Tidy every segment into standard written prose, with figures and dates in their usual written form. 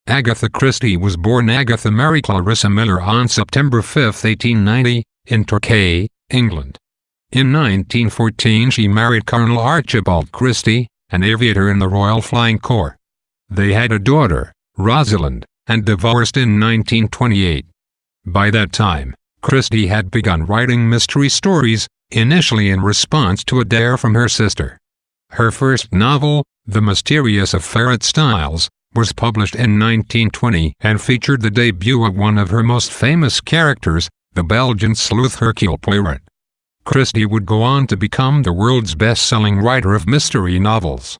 Agatha Christie was born Agatha Mary Clarissa Miller on September 5, 1890, in Torquay, England. In 1914 she married Colonel Archibald Christie, an aviator in the Royal Flying Corps. They had a daughter, Rosalind, and divorced in 1928. By that time, Christie had begun writing mystery stories, initially in response to a dare from her sister. Her first novel, The Mysterious Affair at Styles, was published in 1920 and featured the debut of one of her most famous characters, the Belgian sleuth Hercule Poirot. Christie would go on to become the world's best-selling writer of mystery novels.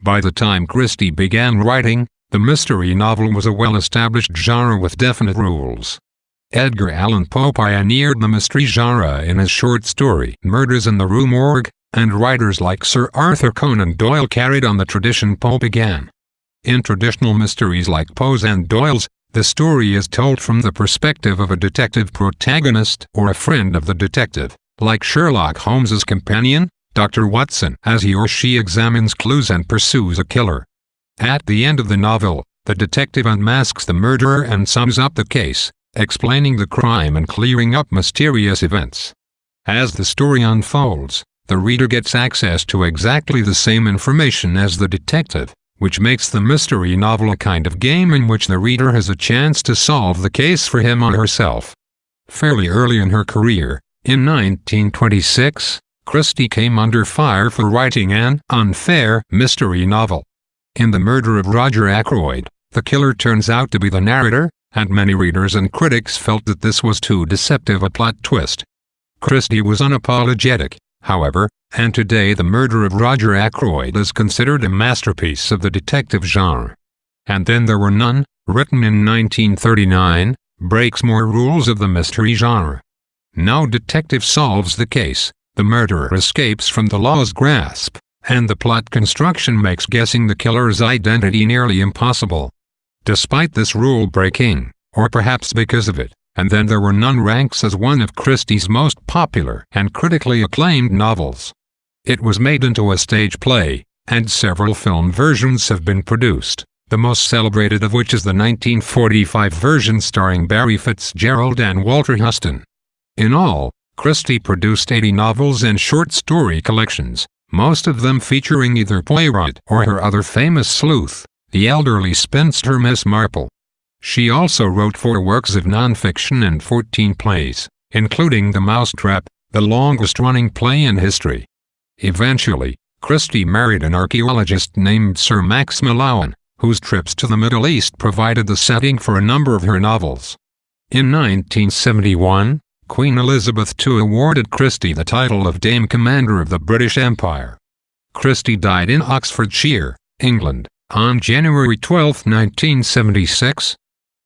By the time Christie began writing, the mystery novel was a well-established genre with definite rules. Edgar Allan Poe pioneered the mystery genre in his short story Murders in the Rue Morgue, and writers like Sir Arthur Conan Doyle carried on the tradition Poe began. In traditional mysteries like Poe's and Doyle's, the story is told from the perspective of a detective protagonist or a friend of the detective, like Sherlock Holmes's companion, Dr. Watson, as he or she examines clues and pursues a killer. At the end of the novel, the detective unmasks the murderer and sums up the case, explaining the crime and clearing up mysterious events. As the story unfolds, the reader gets access to exactly the same information as the detective, which makes the mystery novel a kind of game in which the reader has a chance to solve the case for him or herself. Fairly early in her career, in 1926, Christie came under fire for writing an unfair mystery novel. In The Murder of Roger Ackroyd, the killer turns out to be the narrator, and many readers and critics felt that this was too deceptive a plot twist. Christie was unapologetic, however, and today The Murder of Roger Ackroyd is considered a masterpiece of the detective genre. And Then There Were None, written in 1939, breaks more rules of the mystery genre. No detective solves the case, the murderer escapes from the law's grasp, and the plot construction makes guessing the killer's identity nearly impossible. Despite this rule-breaking, or perhaps because of it, And Then There Were None ranks as one of Christie's most popular and critically acclaimed novels. It was made into a stage play, and several film versions have been produced, the most celebrated of which is the 1945 version starring Barry Fitzgerald and Walter Huston. In all, Christie produced 80 novels and short story collections, most of them featuring either Poirot or her other famous sleuth, the elderly spinster Miss Marple. She also wrote 4 works of non-fiction and 14 plays, including The Mousetrap, the longest-running play in history. Eventually, Christie married an archaeologist named Sir Max Mallowan, whose trips to the Middle East provided the setting for a number of her novels. In 1971, Queen Elizabeth II awarded Christie the title of Dame Commander of the British Empire. Christie died in Oxfordshire, England, on January 12, 1976,